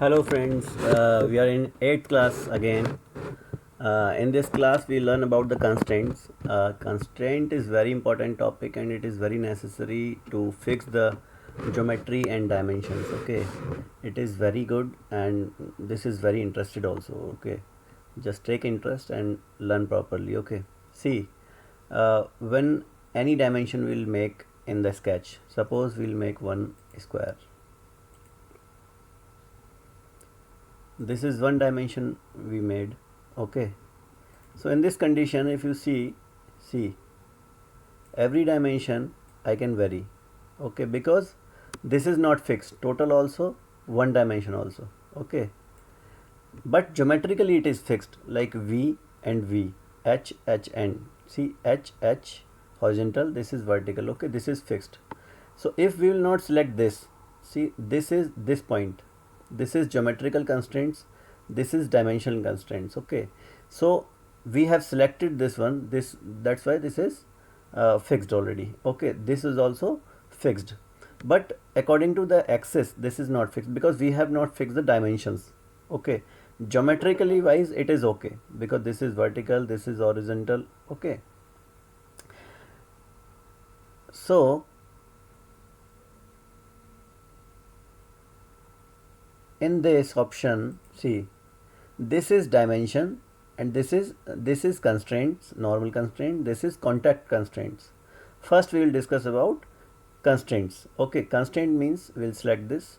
Hello friends, we are in 8th class again. In this class we learn about the constraints. Constraint is very important topic and it is very necessary to fix the geometry and dimensions. Okay, it is very good and this is very interested also. Okay, just take interest and learn properly. Okay, see, when any dimension we'll make in the sketch, suppose we'll make one square. This is one dimension we made. Okay, so in this condition if you see every dimension I can vary. Okay, because this is not fixed, total also, one dimension also. Okay, but geometrically it is fixed, like v and v, h and see h horizontal, this is vertical. Okay, this is fixed. So if we will not select this, see, this is this point, this is geometrical constraints, this is dimensional constraints. Okay, so we have selected this one, this, that's why this is fixed already. Okay, this is also fixed, but according to the axis this is not fixed because we have not fixed the dimensions. Okay, geometrically wise it is okay because this is vertical, this is horizontal. Okay, so in this option, see, this is dimension and this is constraints, normal constraint, this is contact constraints. First we will discuss about constraints. Okay, constraint means we'll select this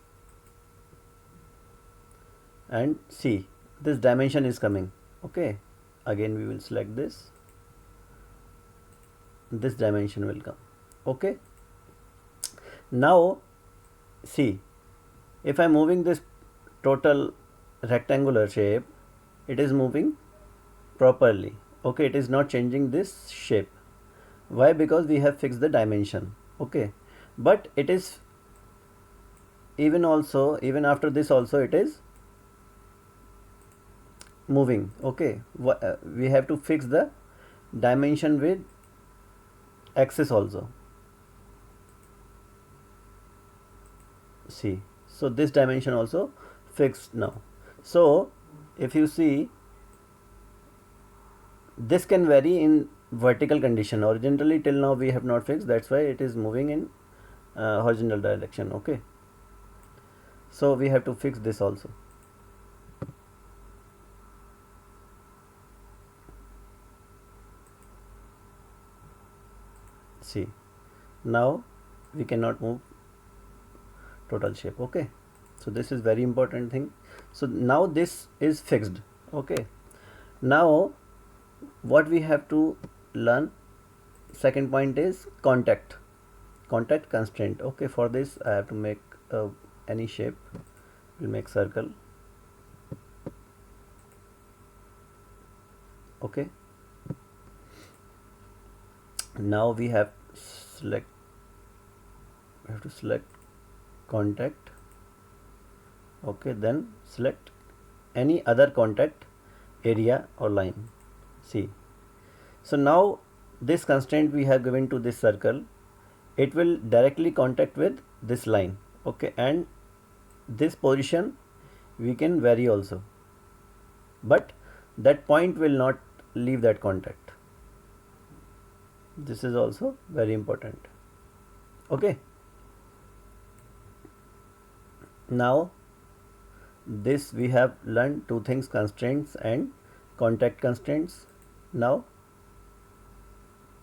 and see, this dimension is coming. Okay, again we will select this dimension will come. Okay, now see, if I'm moving this total rectangular shape, it is moving properly. Okay, it is not changing this shape. Why? Because we have fixed the dimension. Okay, but it is even after this also it is moving. Okay, we have to fix the dimension with axis also. See, so this dimension also fixed now. So if you see, this can vary in vertical condition. Horizontally till now we have not fixed, that's why it is moving in horizontal direction. Okay, so we have to fix this also. See, now we cannot move total shape. Okay, so this is very important thing. So now this is fixed. Okay, now what we have to learn, second point is contact constraint. Okay, for this I have to make any shape. We'll make circle. Okay, now we have to select contact. Okay, then select any other contact area or line. See, so now this constraint we have given to this circle, it will directly contact with this line. Okay, and this position we can vary also, but that point will not leave that contact. This is also very important. Okay, now this we have learned two things, constraints and contact constraints. Now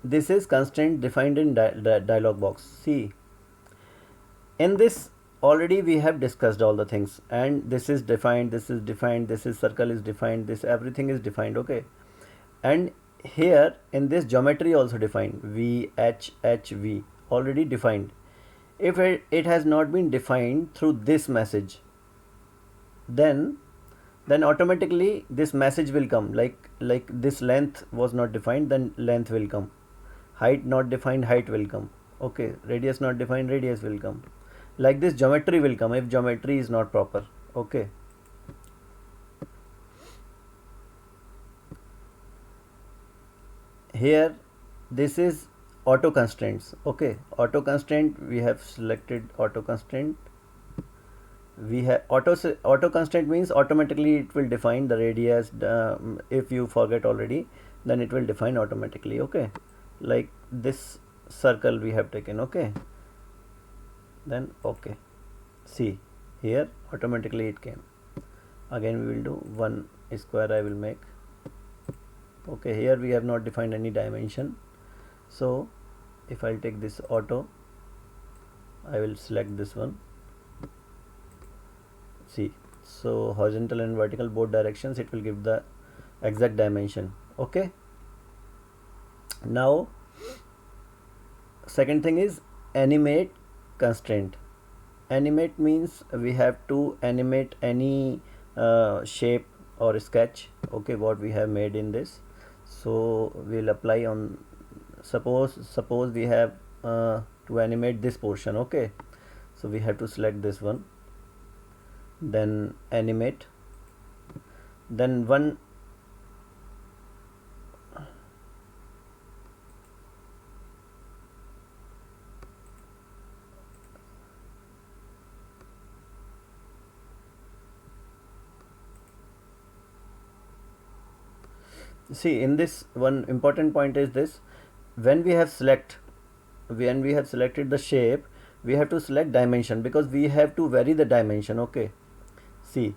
this is constraint defined in dialog box. See, in this already we have discussed all the things, and this is defined, this is defined, this is circle is defined, this everything is defined. Okay, and here in this geometry also defined, v h v already defined. If it has not been defined through this message, then automatically this message will come, like this length was not defined, then length will come, height not defined, height will come. Okay, radius not defined, radius will come. Like this geometry will come if geometry is not proper. Okay, here this is auto constraints. Okay, auto constraint, we have selected auto constraint. we have auto constraint means automatically it will define the radius. If you forget already, then it will define automatically. Okay, like this circle we have taken. Okay, then okay, see here automatically it came. Again we will do 1 square I will make. Okay, here we have not defined any dimension, so if I'll take this auto, I will select this one. See, so horizontal and vertical both directions, it will give the exact dimension. Okay, now second thing is animate constraint. Animate means we have to animate any shape or sketch, okay, what we have made in this. So we'll apply on, suppose we have to animate this portion. Okay, so we have to select this one, then animate, then one see in this one important point is this: when we have selected the shape, we have to select dimension, because we have to vary the dimension. Okay, see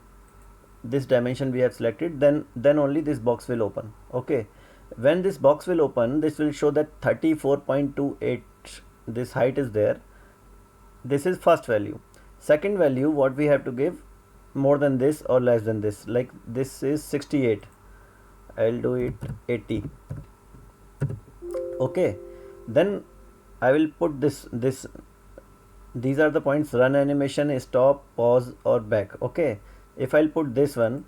this dimension we have selected, then only this box will open. Okay, when this box will open, this will show that 34.28 this height is there. This is first value. Second value, what we have to give, more than this or less than this. Like this is 68, I'll do it 80. Okay, then I will put these are the points: run animation, stop, pause or back. Okay, if I'll put this one,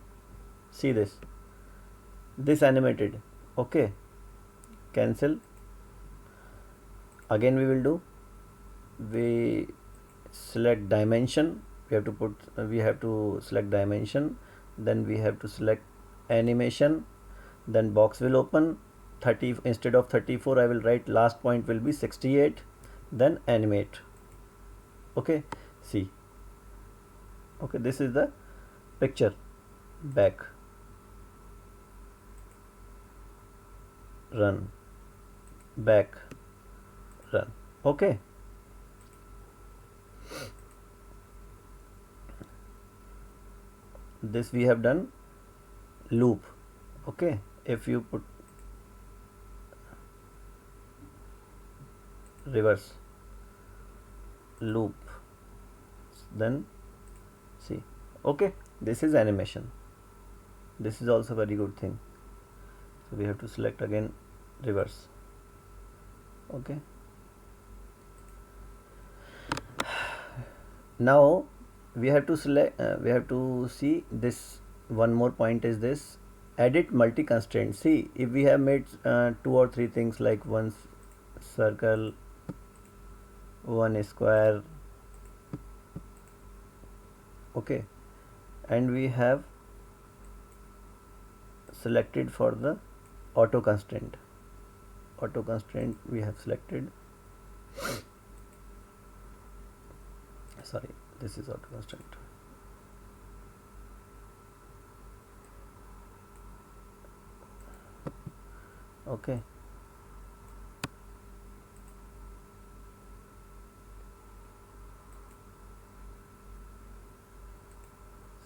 see this animated. Okay, cancel. Again we select dimension, we have to select dimension, then we have to select animation, then box will open. 30 instead of 34 I will write last point will be 68, then animate. Okay, see, okay, this is the picture. Back, run, back, run. Okay, this we have done loop. Okay, if you put reverse loop, then see, okay, this is animation. This is also very good thing. So we have to select again reverse. Okay, now we have to select we have to see this one more point is this edit multi constraint. See, if we have made 2 or 3 things, like one circle, one square, okay, and we have selected for the auto constraint we have selected, sorry, this is auto constraint. Okay,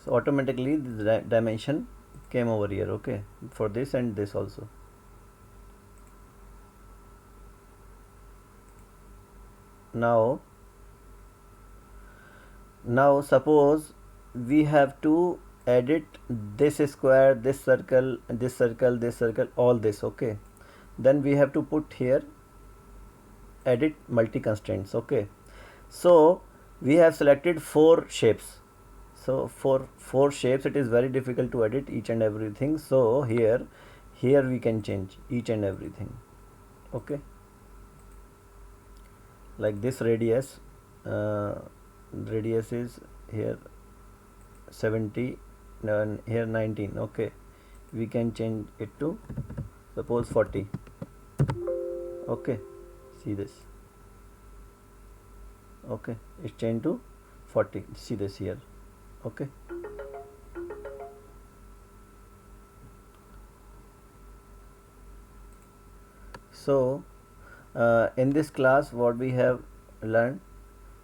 so automatically the dimension came over here. Okay, for this and this also. Now suppose we have to edit this square, this circle, this circle, this circle, all this. Okay, then we have to put here edit multi constraints. Okay, so we have selected 4 shapes. So for 4 shapes it is very difficult to edit each and everything. So here we can change each and everything. Okay, like this radius is here 70 and here 19. Okay, we can change it to suppose 40. Okay, see this. Okay, it's changed to 40. See this here. Okay. So in this class what learned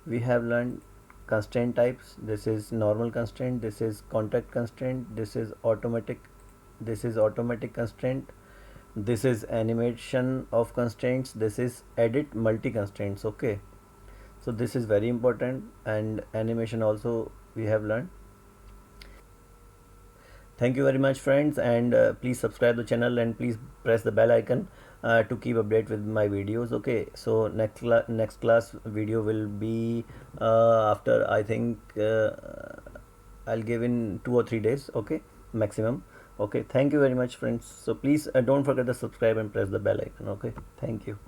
we have learned constraint types. This is normal constraint, this is contact constraint, this is automatic constraint, this is animation of constraints, this is edit multi constraints. Okay, so this is very important, and animation also we have learned. Thank you very much friends, and please subscribe the channel and please press the bell icon to keep update with my videos. Okay, so next class video will be after, I think I'll give in 2 or 3 days, okay, maximum. Okay, thank you very much friends. So please don't forget to subscribe and press the bell icon. Okay, thank you.